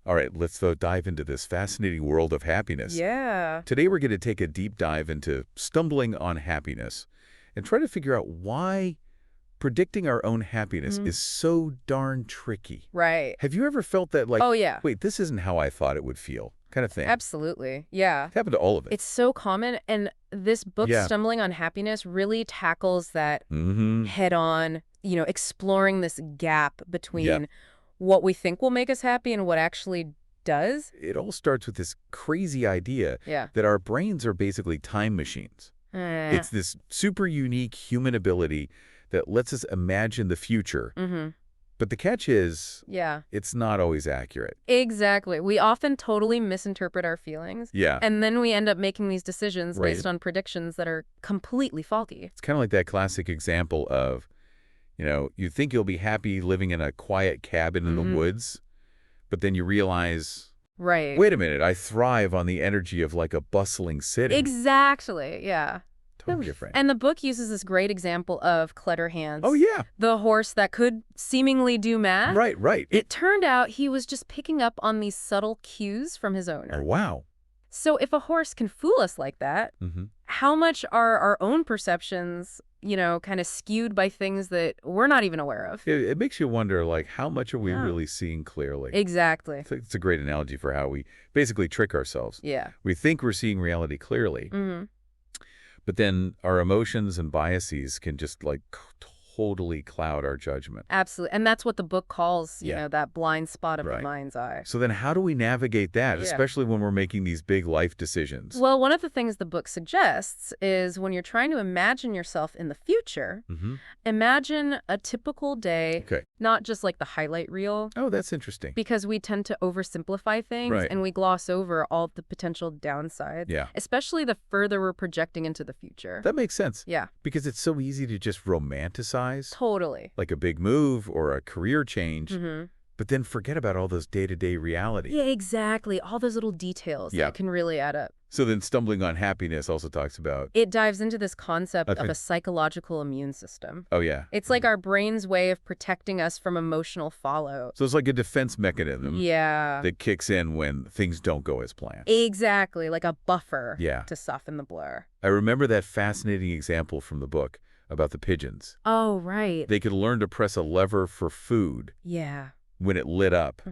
All right, let's dive into this fascinating world of happiness. Yeah. Today we're going to take a deep dive into stumbling on happiness and try to figure out why predicting our own happiness is so darn tricky. Right. Have you ever felt that, like, Oh, yeah. wait, this isn't how I thought it would feel, kind of thing? Absolutely. Yeah. It's happened to all of us. It's so common, and this book, Yeah. Stumbling on Happiness, really tackles that Mm-hmm. head on, exploring this gap between Yeah. what we think will make us happy and what actually does. It all starts with this crazy idea Yeah. that our brains are basically time machines. It's this super unique human ability that lets us imagine the future. Mm-hmm. But the catch is, Yeah. it's not always accurate. Exactly. We often totally misinterpret our feelings. Yeah. And then we end up making these decisions Right. based on predictions that are completely faulty. It's kind of like that classic example of, you think you'll be happy living in a quiet cabin in the woods, but then you realize, Right. wait a minute, I thrive on the energy of like a bustling city. Exactly. Yeah. Totally different. And the book uses this great example of Clutterhans. Oh, yeah. The horse that could seemingly do math. Right, right. It turned out he was just picking up on these subtle cues from his owner. Oh, wow. So if a horse can fool us like that, how much are our own perceptions, kind of skewed by things that we're not even aware of? It makes you wonder, like, how much are we really seeing clearly? Exactly. I think it's a great analogy for how we basically trick ourselves. Yeah. We think we're seeing reality clearly, but then our emotions and biases can just, like, totally cloud our judgment. Absolutely. And that's what the book calls, Yeah. that blind spot of Right. the mind's eye. So then how do we navigate that, Yeah. especially when we're making these big life decisions? Well, one of the things the book suggests is when you're trying to imagine yourself in the future, imagine a typical day, Okay. not just like the highlight reel, Oh, that's interesting. because we tend to oversimplify things Right. and we gloss over all the potential downsides, Yeah. especially the further we're projecting into the future. That makes sense. Yeah, Because it's so easy to just romanticize, totally. like a big move or a career change, Mm-hmm. but then forget about all those day-to-day reality. Yeah, exactly. All those little details Yeah. that can really add up. So then Stumbling on Happiness also talks about, It dives into this concept of Okay. a psychological immune system. oh, yeah. It's like our brain's way of protecting us from emotional fallout. So it's like a defense mechanism Yeah. that kicks in when things don't go as planned. Exactly, like a buffer Yeah. to soften the blur. I remember that fascinating example from the book about the pigeons. Oh, right. They could learn to press a lever for food Yeah. when it lit up,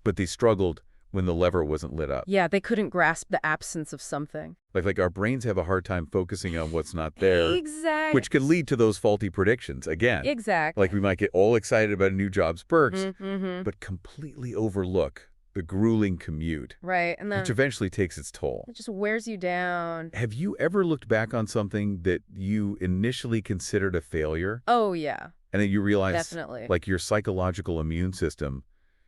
but they struggled when the lever wasn't lit up. Yeah, they couldn't grasp the absence of something. Like our brains have a hard time focusing on what's not there, Exactly. which can lead to those faulty predictions again. Exactly. Like we might get all excited about a new job's perks, Mm-hmm. but completely overlook the grueling commute, Right, and then which eventually takes its toll. it just wears you down. Have you ever looked back on something that you initially considered a failure, Oh, yeah, and then you realize, definitely. like, your psychological immune system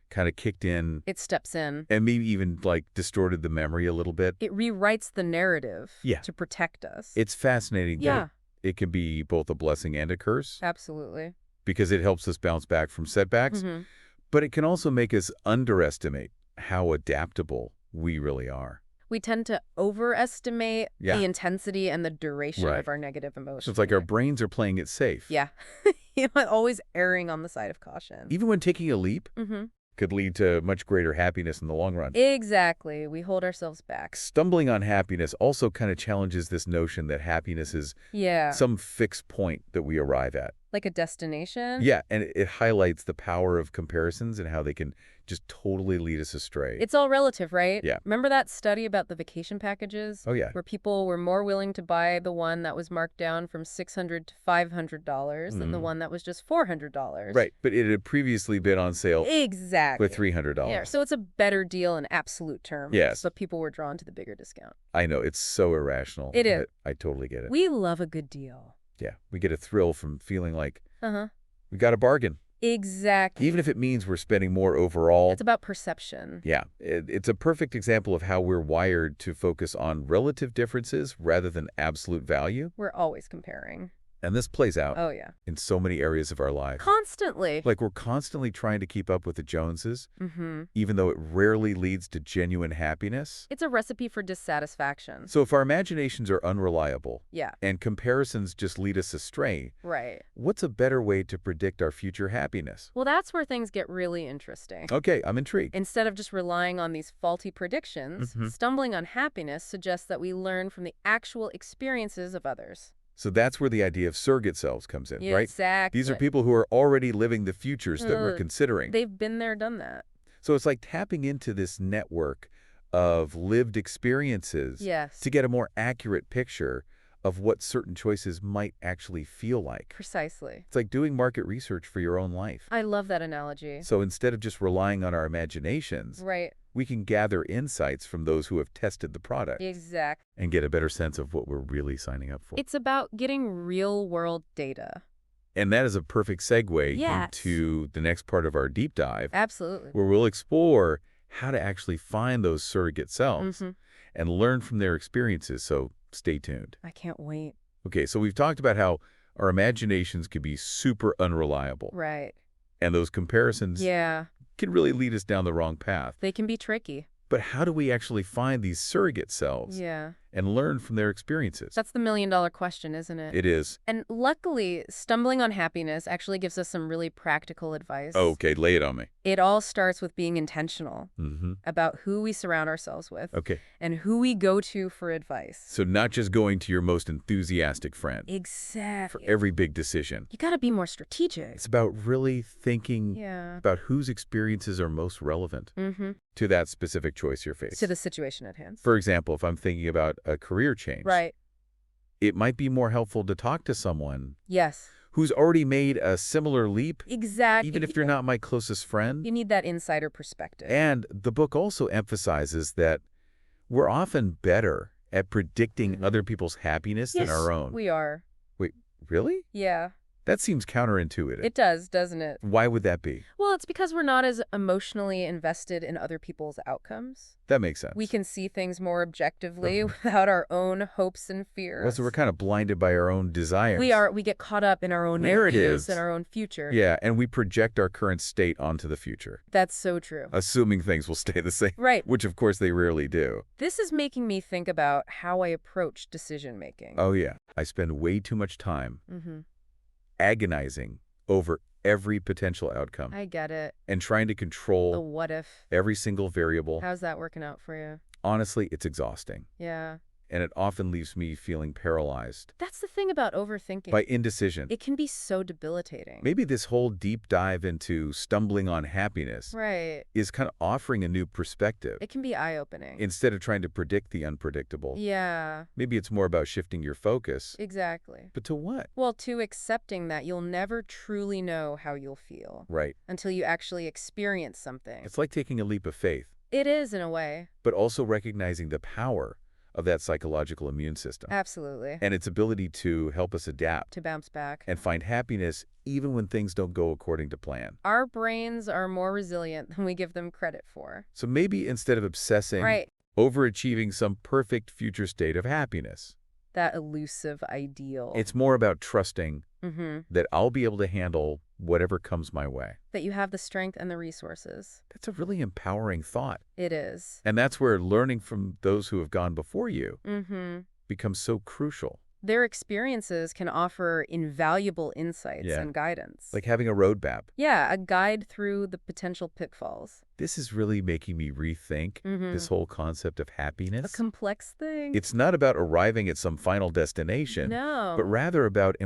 kind of kicked in It steps in. and maybe even, like, distorted the memory a little bit? It rewrites the narrative Yeah. to protect us. It's fascinating Yeah. that it can be both a blessing and a curse Absolutely. because it helps us bounce back from setbacks, Mhm. but it can also make us underestimate how adaptable we really are. We tend to overestimate Yeah. the intensity and the duration Right. of our negative emotions. So it's like our brains are playing it safe. Yeah. Always erring on the side of caution. Even when taking a leap Mm-hmm. could lead to much greater happiness in the long run. Exactly. We hold ourselves back. Stumbling on happiness also kind of challenges this notion that happiness is Yeah. some fixed point that we arrive at. Like a destination. Yeah, and it highlights the power of comparisons and how they can just totally lead us astray. It's all relative, right? Yeah. Remember that study about the vacation packages? Oh, yeah. Where people were more willing to buy the one that was marked down from $600 to $500 than the one that was just $400. Right, but it had previously been on sale Exactly. for $300. Yeah, so it's a better deal in absolute terms. Yes. But people were drawn to the bigger discount. I know, it's so irrational. It is. but I totally get it. We love a good deal. Yeah, we get a thrill from feeling like Uh-huh. we got a bargain, Exactly. even if it means we're spending more overall. It's about perception. Yeah, it's a perfect example of how we're wired to focus on relative differences rather than absolute value. We're always comparing. And this plays out Oh, yeah. in so many areas of our lives. Constantly. Like we're constantly trying to keep up with the Joneses, Mm-hmm. even though it rarely leads to genuine happiness. It's a recipe for dissatisfaction. So if our imaginations are unreliable Yeah. and comparisons just lead us astray, Right. what's a better way to predict our future happiness? Well, that's where things get really interesting. Okay, I'm intrigued. Instead of just relying on these faulty predictions, stumbling on happiness suggests that we learn from the actual experiences of others. So that's where the idea of surrogate selves comes in, Yeah, right? exactly. These are people who are already living the futures that we're considering. They've been there, done that. So it's like tapping into this network of lived experiences Yes. to get a more accurate picture of what certain choices might actually feel like. Precisely. It's like doing market research for your own life. I love that analogy. So instead of just relying on our imaginations, Right. we can gather insights from those who have tested the product Exactly. and get a better sense of what we're really signing up for. It's about getting real-world data. And that is a perfect segue Yes. into the next part of our deep dive, Absolutely. where we'll explore how to actually find those surrogate selves and learn from their experiences. So stay tuned. I can't wait. Okay, so we've talked about how our imaginations can be super unreliable. Right. And those comparisons Yeah. can really lead us down the wrong path. They can be tricky. But how do we actually find these surrogate selves Yeah. and learn from their experiences? That's the million-dollar question, isn't it? It is. And luckily, stumbling on happiness actually gives us some really practical advice. Okay, lay it on me. It all starts with being intentional about who we surround ourselves with Okay. and who we go to for advice. So not just going to your most enthusiastic friend for Exactly. every big decision. You got to be more strategic. It's about really thinking Yeah. about whose experiences are most relevant to that specific choice you're facing. To the situation at hand. For example, if I'm thinking about a career change, Right. it might be more helpful to talk to someone Yes. who's already made a similar leap, Exactly. even if you're not my closest friend. You need that insider perspective. And the book also emphasizes that we're often better at predicting other people's happiness than our own. We are. Wait, really? Yeah. That seems counterintuitive. It does, doesn't it? Why would that be? Well, it's because we're not as emotionally invested in other people's outcomes. That makes sense. We can see things more objectively without our own hopes and fears. Well, so we're kind of blinded by our own desires. We get caught up in our own narratives and our own future. Yeah, and we project our current state onto the future, That's so true. assuming things will stay the same. Right. Which, of course, they rarely do. This is making me think about how I approach decision-making. Oh, yeah. I spend way too much time Mm-hmm. agonizing over every potential outcome I get it. and trying to The control what if. every single variable. How's that working out for you? Honestly, it's exhausting, Yeah. and it often leaves me feeling paralyzed That's the thing about overthinking. by indecision. It can be so debilitating. Maybe this whole deep dive into stumbling on happiness Right. is kind of offering a new perspective. It can be eye-opening. Instead of trying to predict the unpredictable, Yeah, maybe it's more about shifting your focus. exactly. But to what? Well, to accepting that you'll never truly know how you'll feel Right. until you actually experience something. It's like taking a leap of faith, It is, in a way. but also recognizing the power of that psychological immune system Absolutely. and its ability to help us adapt To bounce back. and find happiness even when things don't go according to plan. Our brains are more resilient than we give them credit for. So maybe instead of obsessing Right. over achieving some perfect future state of happiness, That elusive ideal. it's more about trusting Mm-hmm. that I'll be able to handle whatever comes my way. That you have the strength and the resources. That's a really empowering thought. It is. And that's where learning from those who have gone before you Mm-hmm. becomes so crucial. Their experiences can offer invaluable insights Yeah. and guidance. Like having a roadmap. Yeah, a guide through the potential pitfalls. This is really making me rethink this whole concept of A happiness. complex thing. It's not about arriving at some final destination, No. but rather about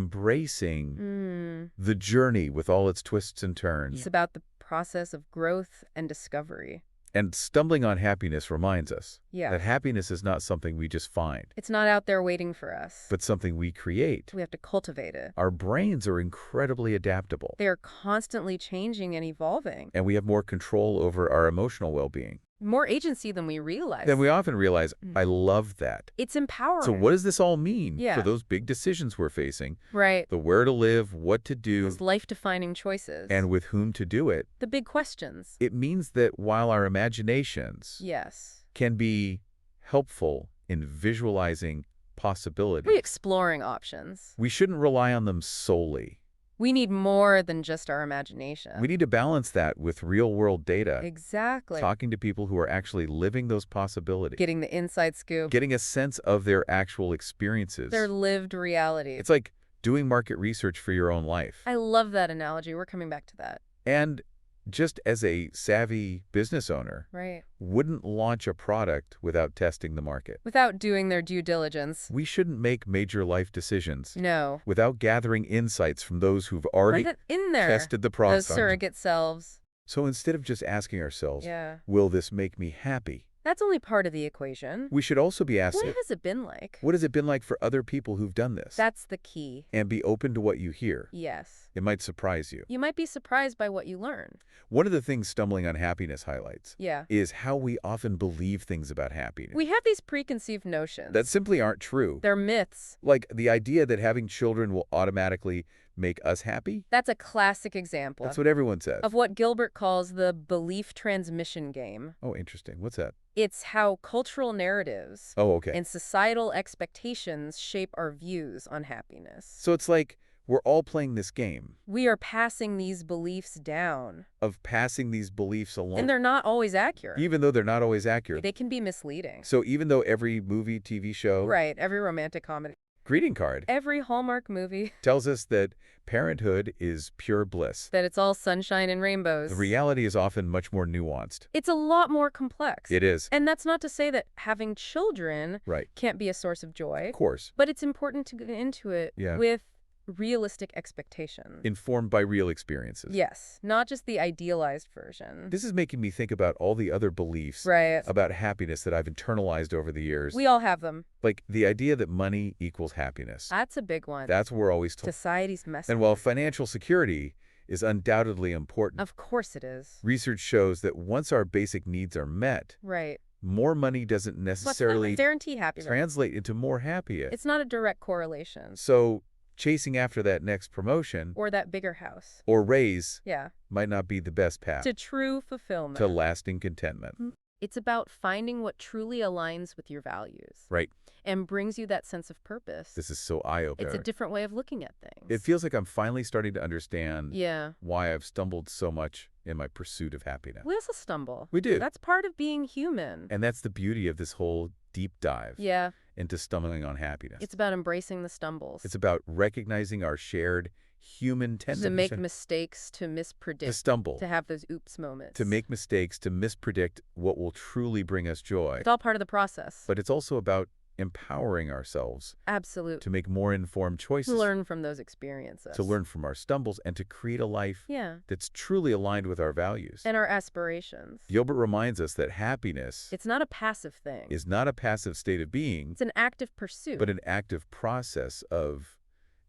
embracing the journey with all its twists and turns. It's about the process of growth and discovery. And stumbling on happiness reminds us Yeah. that happiness is not something we just find, It's not out there waiting for us. but something we create. We have to cultivate it. Our brains are incredibly adaptable, They are constantly changing and evolving. and we have more control over our emotional well-being More agency than we realize. than we often realize. I love that. It's empowering. So what does this all mean Yeah. for those big decisions we're facing? Right. The where to live, what to do, Those life-defining choices. and with whom to do it. the big questions. It means that while our imaginations Yes. can be helpful in visualizing possibilities. We're exploring options. We shouldn't rely on them solely. We need more than just our imagination. We need to balance that with real-world data. Exactly. Talking to people who are actually living those possibilities. Getting the inside scoop. Getting a sense of their actual experiences. Their lived reality. It's like doing market research for your own life. I love that analogy. We're coming back to that. And just as a savvy business owner, right, wouldn't launch a product without testing the market. Without doing their due diligence. We shouldn't make major life decisions. No. Without gathering insights from those who've already tested the process. Those surrogate selves. So instead of just asking ourselves, yeah, will this make me happy? That's only part of the equation. We should also be asking, what has it been like? What has it been like for other people who've done this? That's the key. And be open to what you hear. Yes. It might surprise you. You might be surprised by what you learn. One of the things Stumbling on Happiness highlights is how we often believe things about happiness. We have these preconceived notions. That simply aren't true. They're myths. Like the idea that having children will automatically make us happy? That's a classic example. That's what everyone says. Of what Gilbert calls the belief transmission game. Oh, interesting. What's that? It's how cultural narratives and societal expectations shape our views on happiness. So it's like we're all playing this game. We are passing these beliefs down. Of passing these beliefs along. And they're not always accurate. Even though they're not always accurate. They can be misleading. So even though every movie, TV show. Right, every romantic comedy. Greeting card. Every Hallmark movie. Tells us that parenthood is pure bliss. That it's all sunshine and rainbows. The reality is often much more nuanced. It's a lot more complex. It is. And that's not to say that having children can't be a source of joy. Of course. But it's important to get into it with realistic expectations. Informed by real experiences. Yes, not just the idealized version. This is making me think about all the other beliefs about happiness that I've internalized over the years. We all have them. Like the idea that money equals happiness. That's a big one. That's what we're always told. Society's message. And while financial security is undoubtedly important. Of course it is. Research shows that once our basic needs are met, more money doesn't necessarily guarantee happiness. Translate into more happiness. It's not a direct correlation. So chasing after that next promotion or that bigger house or raise might not be the best path to true fulfillment, to lasting contentment. It's about finding what truly aligns with your values. Right. And brings you that sense of purpose. This is so eye-opening. It's a different way of looking at things. It feels like I'm finally starting to understand why I've stumbled so much in my pursuit of happiness. We also stumble. We do. That's part of being human. And that's the beauty of this whole deep dive into Stumbling on Happiness. It's about embracing the stumbles. It's about recognizing our shared human tendency. To make mistakes, to mispredict. To stumble. To have those oops moments. To make mistakes, to mispredict what will truly bring us joy. It's all part of the process. But it's also about empowering ourselves. Absolutely. To make more informed choices. To learn from those experiences. To learn from our stumbles and to create a life that's truly aligned with our values. And our aspirations. Gilbert reminds us that happiness it's not a passive thing. Is not a passive state of being. It's an active pursuit. But an active process of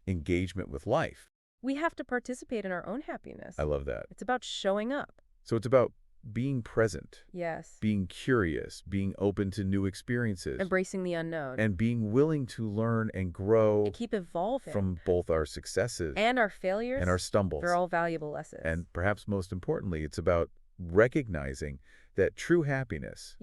engagement with life. We have to participate in our own happiness. I love that. It's about showing up. So it's about being present. Yes. Being curious, being open to new experiences. Embracing the unknown. And being willing to learn and grow. And keep evolving. From both our successes. And our failures. And our stumbles. They're all valuable lessons. And perhaps most importantly, it's about recognizing that true happiness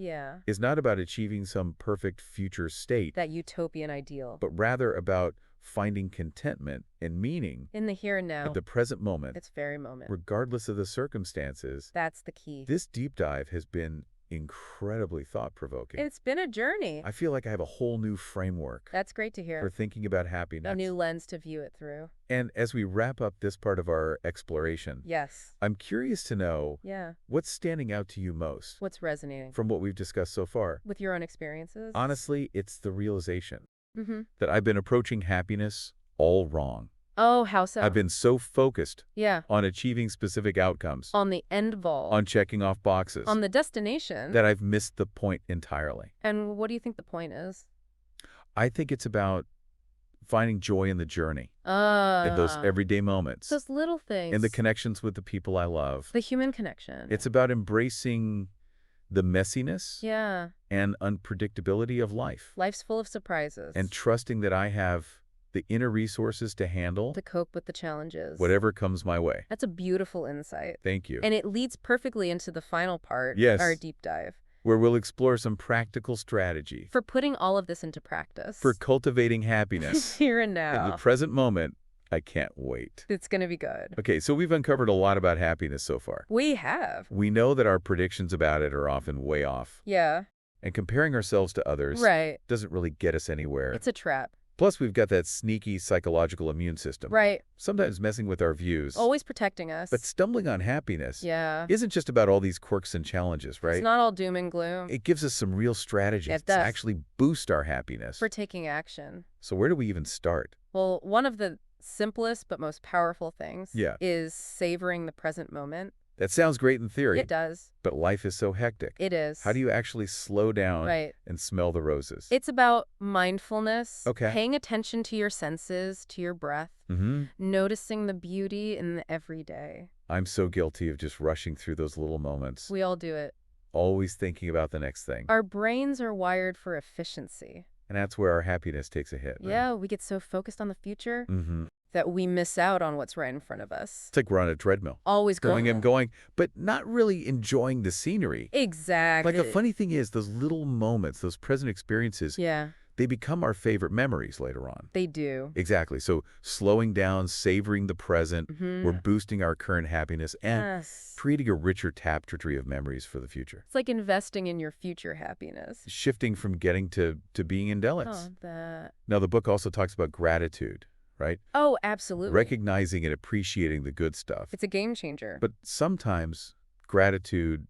is not about achieving some perfect future state. That utopian ideal. But rather about finding contentment and meaning in the here and now, at the present moment, this very moment, regardless of the circumstances. That's the key. This deep dive has been incredibly thought-provoking. It's been a journey. I feel like I have a whole new framework. That's great to hear. For thinking about happiness. A new lens to view it through. And as we wrap up this part of our exploration, I'm curious to know what's standing out to you most? What's resonating? From what we've discussed so far. With your own experiences? Honestly, it's the realization that I've been approaching happiness all wrong. Oh, how so? I've been so focused on achieving specific outcomes. On the end goal. On checking off boxes. On the destination. That I've missed the point entirely. And what do you think the point is? I think it's about finding joy in the journey. In those everyday moments. Those little things. In the connections with the people I love. The human connection. It's about embracing the messiness and unpredictability of life. Life's full of surprises. And trusting that I have the inner resources to handle. To cope with the challenges. Whatever comes my way. That's a beautiful insight. Thank you. And it leads perfectly into the final part. Yes. Our deep dive. where we'll explore some practical strategy For putting all of this into practice. for cultivating happiness Here and in the now. present moment. I can't wait. It's going to be good. Okay, so we've uncovered a lot about happiness so far. We have. We know that our predictions about it are often way off, Yeah. and comparing ourselves to others Right. doesn't really get us anywhere. It's a trap. Plus, we've got that sneaky psychological immune system, Right. sometimes messing with our views. Always protecting us. But stumbling on happiness Yeah. isn't just about all these quirks and challenges, right? It's not all doom and gloom. It gives us some real strategies It to does. actually boost our happiness. For taking action. So where do we even start? Well, one of the simplest but most powerful things Yeah. is savoring the present moment. That sounds great in theory, It does. but life is so hectic. It is. How do you actually slow down Right. and smell the roses? It's about mindfulness, Okay. paying attention to your senses, to your breath, noticing the beauty in the everyday. I'm so guilty of just rushing through those little moments, We all do it. always thinking about the next thing. Our brains are wired for efficiency. And that's where our happiness takes a hit. Yeah, we get so focused on the future Mm-hmm. that we miss out on what's right in front of us. It's like we're on a treadmill, Always going and going, but not really enjoying the scenery. Exactly. Like, a funny thing is, those little moments, those present experiences, Yeah, they become our favorite memories later on. they do. Exactly. So slowing down, savoring the present, we're boosting our current happiness and Yes. creating a richer tapestry of memories for the future. It's like investing in your future happiness. Shifting from getting to being indelic. Oh, that. Now, the book also talks about gratitude, right? Oh, absolutely. Recognizing and appreciating the good stuff. It's a game changer. But sometimes gratitude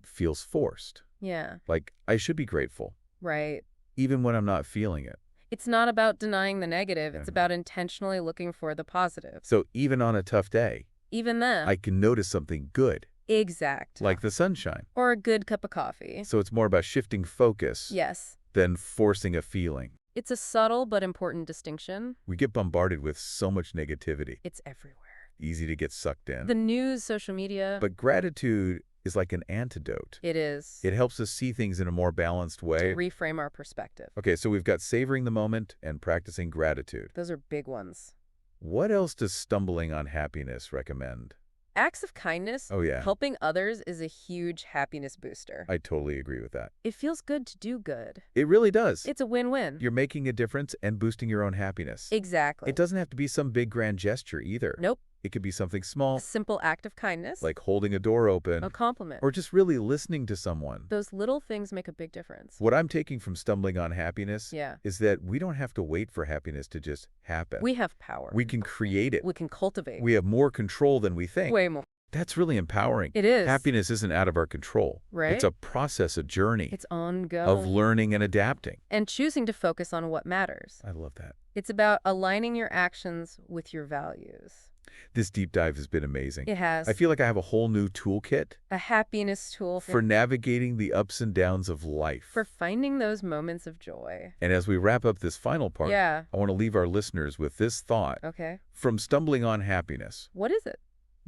feels forced. Yeah, Like, I should be grateful, right. even when I'm not feeling it. It's not about denying the negative. It's Yeah. about intentionally looking for the positive. So even on a tough day, Even then. I can notice something good, Exact. like the sunshine. Or a good cup of coffee. So it's more about shifting focus Yes. than forcing a feeling. It's a subtle but important distinction. We get bombarded with so much negativity, It's everywhere. easy to get sucked in. The news, social media. But gratitude is like an antidote. It is. It helps us see things in a more balanced way. To reframe our perspective. Okay, so we've got savoring the moment and practicing gratitude. Those are big ones. What else does stumbling on happiness recommend? Acts of kindness, Oh, yeah. helping others is a huge happiness booster. I totally agree with that. It feels good to do good. It really does. It's a win-win. You're making a difference and boosting your own happiness. Exactly. It doesn't have to be some big grand gesture either. Nope. It could be something small, A simple act of kindness. like holding a door open, a compliment. or just really listening to someone. Those little things make a big difference. What I'm taking from stumbling on happiness Yeah. is that we don't have to wait for happiness to just happen. We have power. We can create it. We can cultivate. We have more control than we think. Way more. That's really empowering. It is. Happiness isn't out of our control. Right? It's a process, a journey It's ongoing. of learning and adapting. And choosing to focus on what matters. I love that. It's about aligning your actions with your values. This deep dive has been amazing. It has. I feel like I have a whole new toolkit a happiness tool for navigating the ups and downs of life. for finding those moments of joy. And as we wrap up this final part, Yeah. I want to leave our listeners with this thought. Okay. From stumbling on happiness, What is it?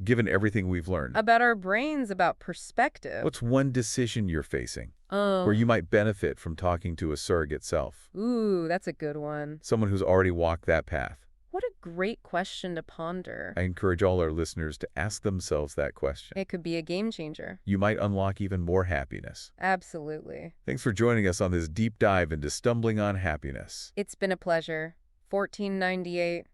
given everything we've learned, About our brains, about perspective. what's one decision you're facing Oh. where you might benefit from talking to a surrogate self? Ooh, that's a good one. Someone who's already walked that path. What a great question to ponder. I encourage all our listeners to ask themselves that question. It could be a game changer. You might unlock even more happiness. Absolutely. Thanks for joining us on this deep dive into stumbling on happiness. It's been a pleasure. 1498.